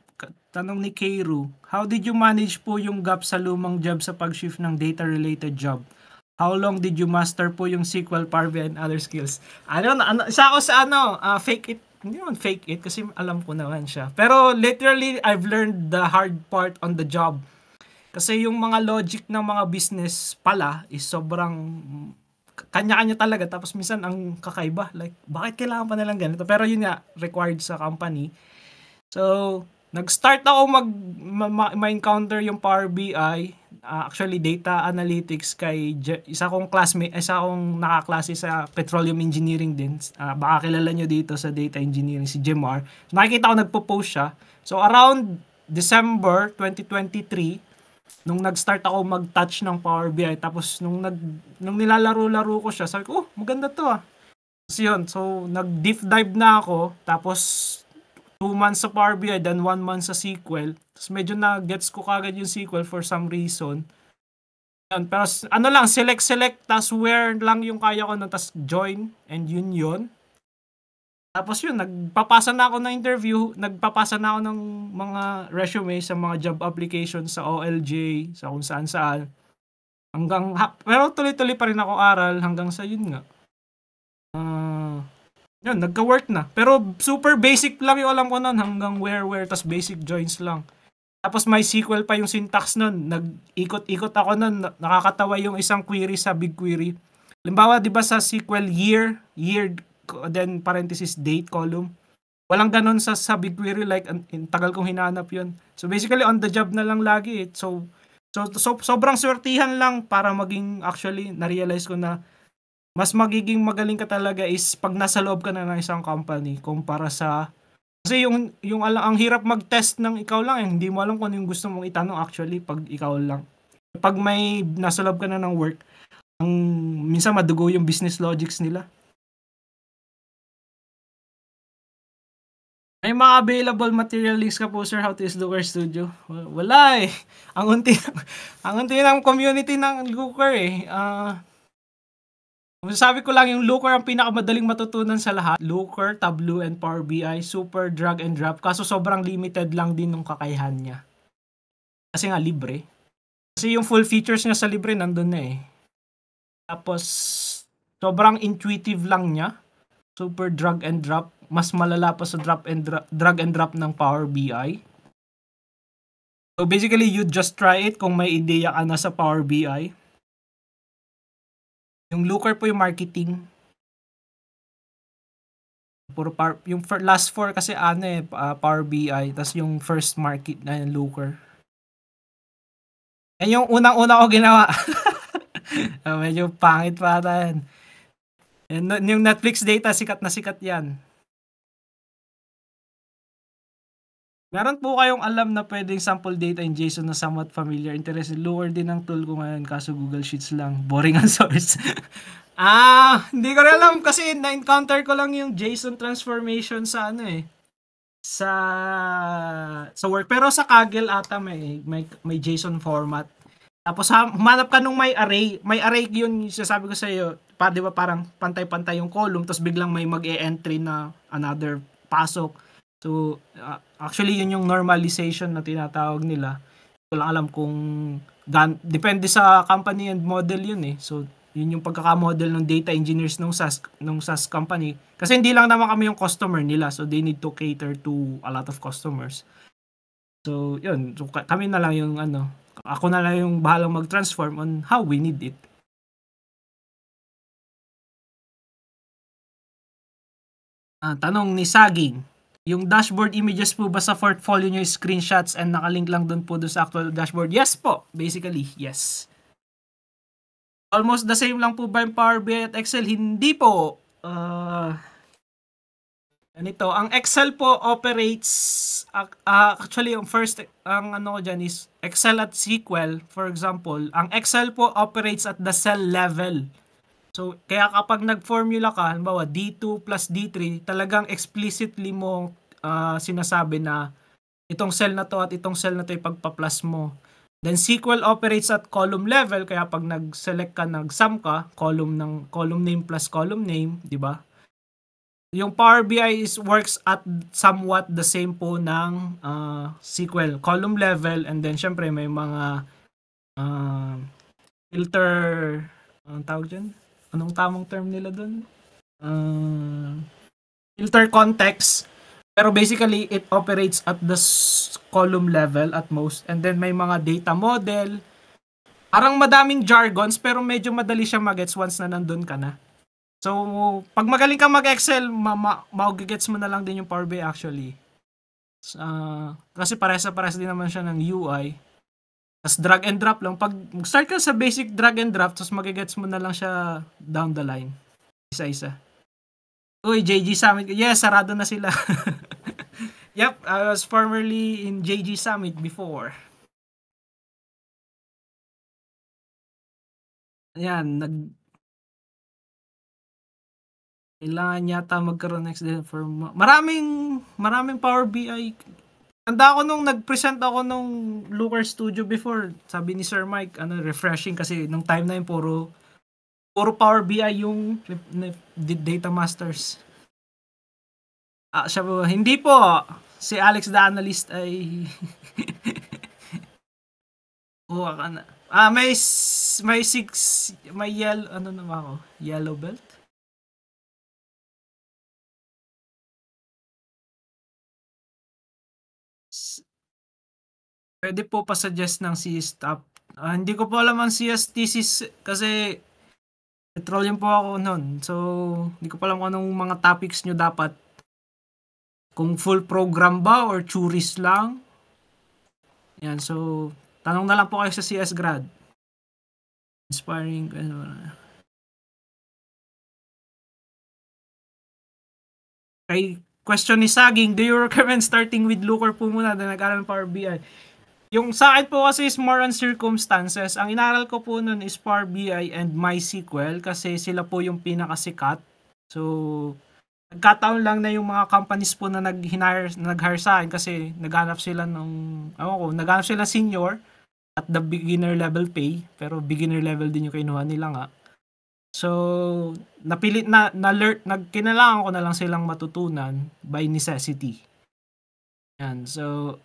tanong ni Keiru, how did you manage po yung gap sa lumang job sa pag-shift ng data-related job? How long did you master po yung SQL, Power BI, and other skills? Isa ako sa fake it. Hindi naman fake it kasi alam ko naman siya. Pero literally, I've learned the hard part on the job. Kasi yung mga logic ng mga business pala is sobrang kanya-kanya talaga tapos minsan ang kakaiba like bakit kailangan pa nilang ganito pero yun nga required sa company. So nag-start ako ma-encounter yung Power BI, actually data analytics kay isa kong nakaklase sa petroleum engineering din. Baka kilala nyo dito sa data engineering si Jemar. So, nakikita ko nagpo-post siya. So around December 2023 nung nag-start ako mag-touch ng Power BI tapos nung nilalaro-laro ko siya, sabi ko, maganda to ah. So yun, so nag-deep dive na ako tapos 2 months sa Power BI then 1 month sa SQL. Tapos medyo na-gets ko kagad yung SQL for some reason. Yan, pero ano lang, select, tapos where lang yung kaya ko na, tapos join, and yun. Tapos yun, nagpapasa na ako ng interview, nagpapasa na ako ng mga resume sa mga job applications sa OLJ, sa kung saan. Pero tuloy-tuloy pa rin ako aral hanggang sa yun nga. Yun, nagka-work na. Pero super basic lang yung alam ko nun, hanggang where, tas basic joins lang. Tapos may SQL pa yung syntax nun. Nag-ikot-ikot ako nun. Nakakatawa yung isang query sa BigQuery. Halimbawa, di ba sa SQL year, then parenthesis date column. Walang ganun sa BigQuery, like tagal kong hinanap yun. So basically on the job na lang lagi. So sobrang swertihan lang para maging actually na-realize ko na mas magiging magaling ka talaga is pag nasa loob ka na ng isang company kumpara sa kasi yung ang hirap mag-test ng ikaw lang hindi mo alam kung ano yung gusto mong itanong actually pag ikaw lang. Pag may nasa loob ka na ng work, minsan madugo yung business logics nila. May mga available material links ka po, sir, how to use Looker Studio? Wala eh. Ang unti ng community ng Looker eh. Sabi ko lang yung Looker ang pinakamadaling matutunan sa lahat. Looker, Tableau, and Power BI. Super drag and drop. Kaso sobrang limited lang din ng kakayahan niya. Kasi nga libre. Kasi yung full features niya sa libre nandun na eh. Tapos sobrang intuitive lang niya. Super drag and drop. Mas malala pa sa drag and drop ng Power BI. So basically, you just try it kung may ideya ka na sa Power BI. Yung Looker po yung marketing. Yung last 4 kasi Power BI. Tapos yung first market na yung Looker. Yan yung unang-una ko ginawa. Medyo pangit pa ata yan. Yung Netflix data, sikat na sikat yan. Meron po kayong alam na pwedeng sample data in JSON na somewhat familiar, interested. Lower din ang tool ko ngayon kaso Google Sheets lang. Boring ang source. Hindi ko rin alam kasi na-encounter ko lang yung JSON transformation sa sa work. Pero sa Kaggle ata may JSON format. Tapos humanap ka nung may array. May array yun, sasabi ko sa iyo, di ba parang pantay-pantay yung column tapos biglang may mag-e-entry na another pasok. So, actually, yun yung normalization na tinatawag nila. Hindi ko lang alam kung depende sa company and model yun eh. So, yun yung pagkakamodel ng data engineers ng SaaS company. Kasi hindi lang naman kami yung customer nila. So, they need to cater to a lot of customers. So, yun. So, kami na lang yung ako na lang yung bahalang mag-transform on how we need it. Tanong ni Saging. Yung dashboard images po ba sa portfolio nyo screenshots and nakalink lang doon po doon sa actual dashboard? Yes po, basically, yes. Almost the same lang po ba yung Power BI at Excel? Hindi po. Ganito, ang Excel po operates, actually yung first, ang ko dyan is Excel at SQL, for example. Ang Excel po operates at the cell level. So, kaya kapag nag-formula ka, halimbawa D2 plus D3, talagang explicitly mo sinasabi na itong cell na to at itong cell na to ipagpa-plus mo. Then SQL operates at column level, kaya pag nag-select ka, nag-sum ka, column name plus column name, di ba? Yung Power BI works at somewhat the same po ng SQL, column level, and then syempre may mga filter, anong tawag dyan? Anong tamang term nila doon? Filter context. Pero basically, it operates at the column level at most. And then may mga data model. Parang madaming jargons pero medyo madali siya magets once na nandun ka na. So, pag magaling kang mag-Excel, magigets mo na lang din yung Power BI actually. Kasi parehas din naman siya ng UI. Tapos drag and drop lang. Pag start ka sa basic drag and drop, tapos magigets mo na lang siya down the line. Isa-isa. Uy, JG Summit. Yes, sarado na sila. Yep, I was formerly in JG Summit before. Ayan, kailangan yata magkaroon next day for maraming Power BI. Tanda ko nung nag-present ako nung Looker Studio before, sabi ni Sir Mike, refreshing kasi nung time na yun puro Power BI yung Data Masters. Siya po, hindi po. Si Alex the Analyst ay kuha ka na. May yellow, ano naman ako? Yellow belt? Pwede po pa-suggest ng CS top. Hindi ko po alam ang CS thesis kasi petroleum po ako noon. So, hindi ko pa alam kung anong mga topics nyo dapat. Kung full program ba or theories lang. Yan, so, tanong na lang po kayo sa CS grad. Inspiring, kay question ni Saging, do you recommend starting with Looker po muna na nag-aral ng Power BI? Yung sa akin po kasi is more on circumstances. Ang inaral ko po nun is Power BI and MySQL kasi sila po yung pinakasikat. So, nagkataon lang na yung mga companies po na nag-hire sa akin kasi naghanap sila senior at the beginner level pay. Pero beginner level din yung kinuha nila nga. So, napilit kinalangan ko na lang silang matutunan by necessity. Yan. So,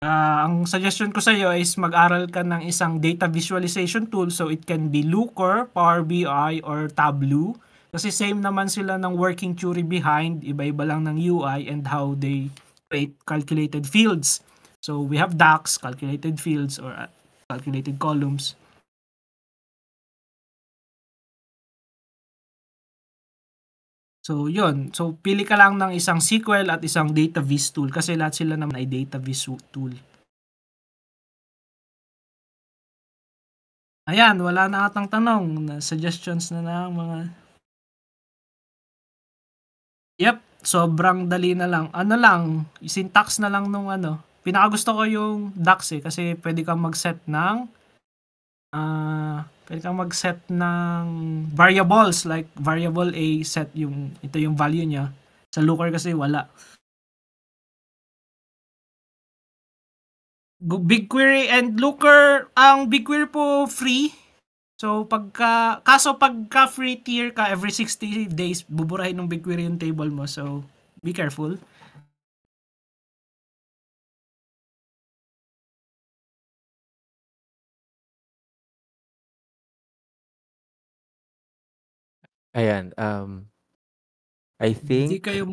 ang suggestion ko sa iyo is mag-aral ka ng isang data visualization tool. So, it can be Looker, Power BI, or Tableau. Kasi same naman sila ng working theory behind. Iba-iba lang ng UI and how they create calculated fields. So, we have DAX, calculated fields, or calculated columns. So, yun. So, pili ka lang ng isang SQL at isang data viz tool kasi lahat sila naman ay data viz tool. Ayan, wala na atang tanong. Suggestions na lang mga... Yep, sobrang dali na lang. Ano lang, syntax na lang nung ano. Pinakagusto ko yung DAX kasi pwede kang mag-set ng variables like variable A set ito yung value niya. Sa Looker kasi wala. BigQuery and Looker, ang BigQuery po free. So pagka free tier ka every 60 days buburahin ng BigQuery yung table mo. So be careful. Ayan, I Hindi think kayo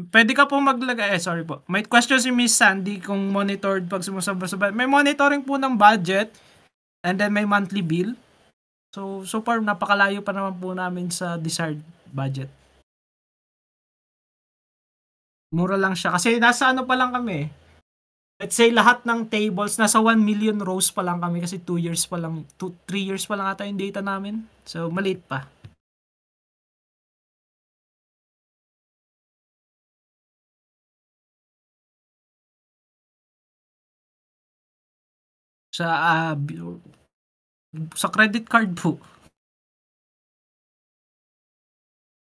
pwede ka po maglagay, sorry po. May question si Miss Sandy kung monitored pag sumusubra. May monitoring po ng budget and then may monthly bill. So far napakalayo pa naman po namin sa desired budget. Mura lang siya kasi nasa ano pa lang kami. Let's say lahat ng tables nasa 1 million rows pa lang kami kasi 3 years pa lang ata yung data namin. So maliit pa. Sa credit card po.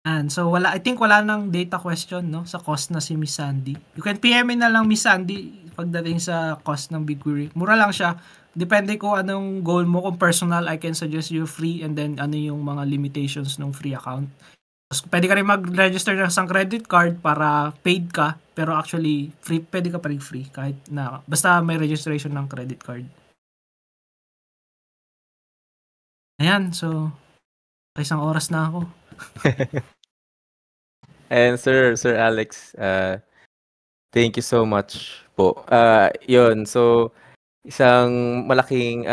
And so I think wala nang data question no sa cost na si Miss Sandy. You can PM na lang Miss Sandy pagdating sa cost ng BigQuery. Mura lang siya. Depende ko anong goal mo. Kung personal, I can suggest you free and then ano yung mga limitations ng free account. Tapos pwede ka rin mag-register ng isang credit card para paid ka pero actually free, pwede ka pa rin free kahit na basta may registration ng credit card. Ayan, so isang oras na ako. and Sir Alex, thank you so much po. Yun, so isang malaking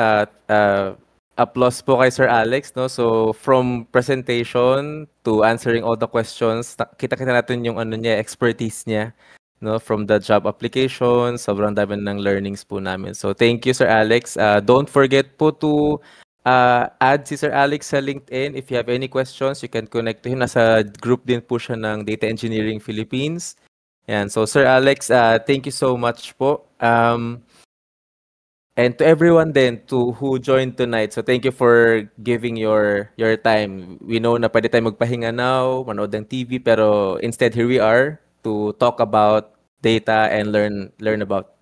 applause po kay Sir Alex, no? So from presentation to answering all the questions, kita-kita natin yung ano niya, expertise niya, no? From the job application, sobrang dami ng learnings po namin. So thank you, Sir Alex. Don't forget po to add si Sir Alex sa LinkedIn. If you have any questions, you can connect to him. Nasa group din po siya ng Data Engineering Philippines. Yan. So Sir Alex, thank you so much po. And to everyone then to who joined tonight. So thank you for giving your time. We know na pwede tayo magpahinga now, manood ng TV, pero instead here we are to talk about data and learn about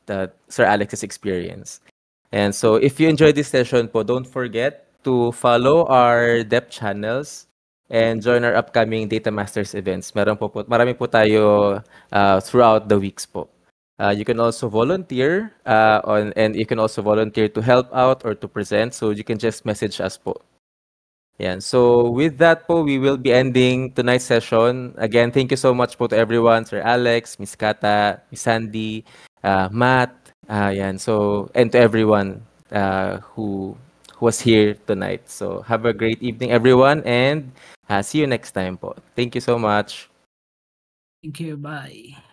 Sir Alex's experience. And so if you enjoyed this session po, don't forget to follow our depth channels and join our upcoming Data Masters events. Marami po tayo throughout the weeks po. You can also volunteer and you can also volunteer to help out or to present. So you can just message us po. Yan. So with that po, we will be ending tonight's session. Again, thank you so much po to everyone, Sir Alex, Miss Kata, Miss Sandy, Matt, yan. So, and to everyone who was here tonight. So have a great evening, everyone, and see you next time po. Thank you so much. Thank you. Bye.